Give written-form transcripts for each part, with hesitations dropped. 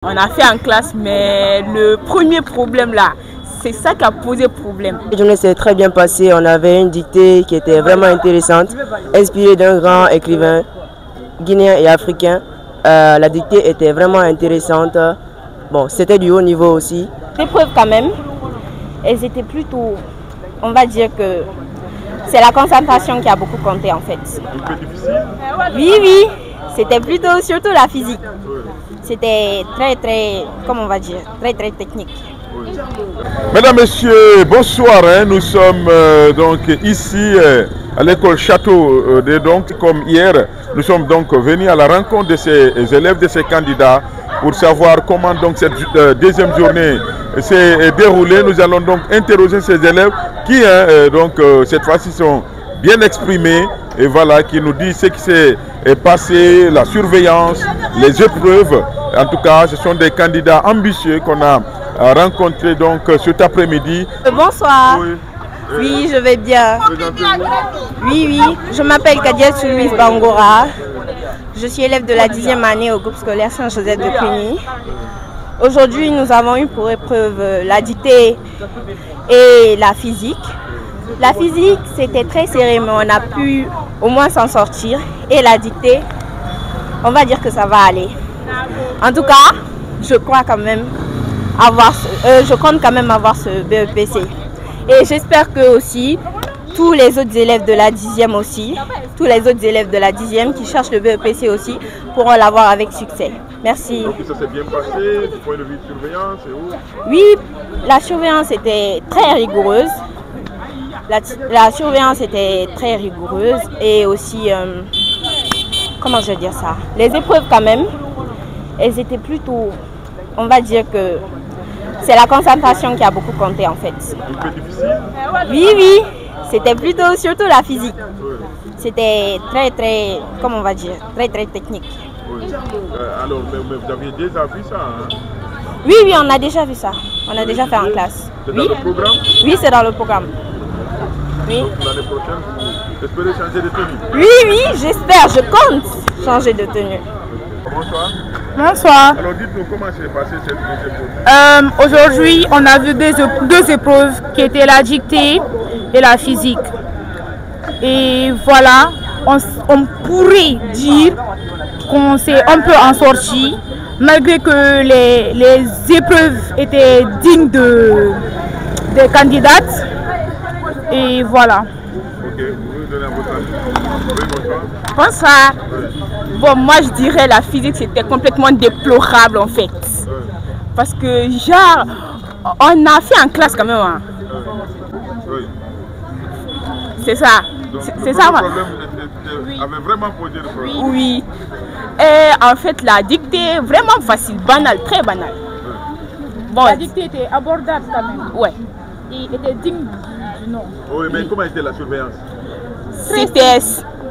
On a fait en classe, mais le premier problème là, c'est ça qui a posé problème. La journée s'est très bien passée. On avait une dictée qui était vraiment intéressante, inspirée d'un grand écrivain guinéen et africain. La dictée était vraiment intéressante. Bon, c'était du haut niveau aussi. Les épreuves quand même, elles étaient plutôt, on va dire que c'est la concentration qui a beaucoup compté en fait. Un peu difficile? Oui, c'était plutôt surtout la physique. C'était très, comment on va dire, très technique. Oui. Mesdames, Messieurs, bonsoir. Nous sommes donc ici à l'école Château donc comme hier, nous sommes donc venus à la rencontre de ces élèves, de ces candidats pour savoir comment donc cette deuxième journée s'est déroulée. Nous allons donc interroger ces élèves qui donc cette fois-ci sont bien exprimés et voilà, qui nous disent ce qui s'est passé, la surveillance, les épreuves. En tout cas, ce sont des candidats ambitieux qu'on a rencontrés donc cet après-midi. Bonsoir. Oui, je vais bien. Oui, je m'appelle Kadia Louise Bangora. Je suis élève de la 10e année au groupe scolaire Saint-Joseph de Cluny. Aujourd'hui, nous avons eu pour épreuve la dictée et la physique. La physique, c'était très serré, mais on a pu au moins s'en sortir. Et la dictée, on va dire que ça va aller. En tout cas, je crois quand même je compte quand même avoir ce BEPC. Et j'espère que aussi tous les autres élèves de la 10e aussi, tous les autres élèves de la 10e qui cherchent le BEPC aussi pourront l'avoir avec succès. Merci. Donc ça s'est bien passé du point de vue de surveillance et où? Oui, la surveillance était très rigoureuse. La surveillance était très rigoureuse et aussi, comment je vais dire ça, les épreuves quand même, elles étaient plutôt, on va dire que c'est la concentration qui a beaucoup compté en fait. Un peu difficile? Oui, c'était plutôt surtout la physique. C'était très, comment on va dire, très technique. Oui. Alors, mais vous aviez déjà vu ça, hein? Oui, on a déjà vu ça. On a déjà fait en classe. C'est dans le programme? Oui, c'est dans le programme. Oui. Donc l'année prochaine, vous espérez changer de tenue? Oui, j'espère, je compte changer de tenue. Bonsoir. Bonsoir. Alors dites-nous comment s'est passée cette deuxième journée? Aujourd'hui, on a vu deux épreuves qui étaient la dictée et la physique. Et voilà, on pourrait dire qu'on s'est un peu en sorti, malgré que les épreuves étaient dignes des candidates. Et voilà. Ok, vous donnez à votre avis. Oui, bonsoir. Bonsoir. Bon, moi je dirais la physique c'était complètement déplorable en fait. Parce que genre, on a fait en classe quand même. Hein. Oui. C'est ça. C'est ça. Le problème avait vraiment posé le problème. Oui. Et en fait la dictée vraiment facile, banale, très banale. Bon, la dictée était abordable quand même. Ouais. Et était digne du nom. Oui, mais comment était la surveillance? C'était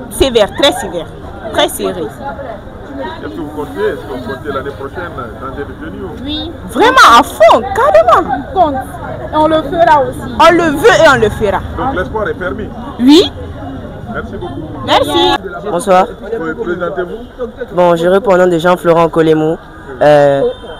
sévère, très sévère, très serré. Est-ce que vous comptez? Est-ce que vous comptez l'année prochaine changer de tenue? Oui. Vraiment à fond, carrément. On compte. Et on le fera aussi. On le veut et on le fera. Donc l'espoir est permis? Oui. Merci beaucoup. Merci. Bonsoir. Oui, présentez-vous. Bon, je réponds au nom de Jean-Florent Kolemou,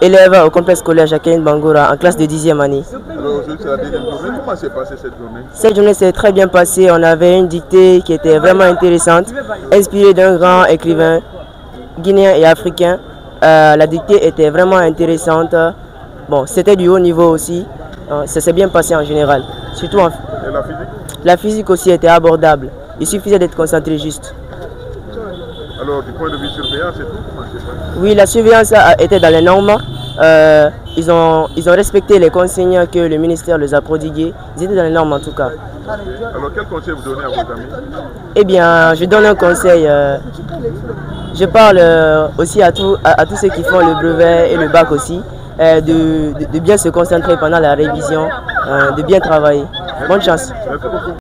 élève au complexe scolaire Jacqueline Bangora en classe de 10e année. Alors aujourd'hui c'est la deuxième journée. Comment s'est passée cette journée? Cette journée s'est très bien passée. On avait une dictée qui était vraiment intéressante, inspirée d'un grand écrivain guinéen et africain. La dictée était vraiment intéressante. Bon, c'était du haut niveau aussi. Ça s'est bien passé en général. Surtout Et la physique? la physique aussi était abordable. Il suffisait d'être concentré juste. Alors du point de vue surveillance et tout, comment c'est passé? Oui, la surveillance était dans les normes. Ils ont respecté les consignes que le ministère les a prodiguées. Ils étaient dans les normes en tout cas. Alors quel conseil vous donnez à vos amis? Eh bien, je donne un conseil. Je parle aussi à tous ceux qui font le brevet et le bac aussi, de bien se concentrer pendant la révision, de bien travailler. Bonne chance. Merci beaucoup.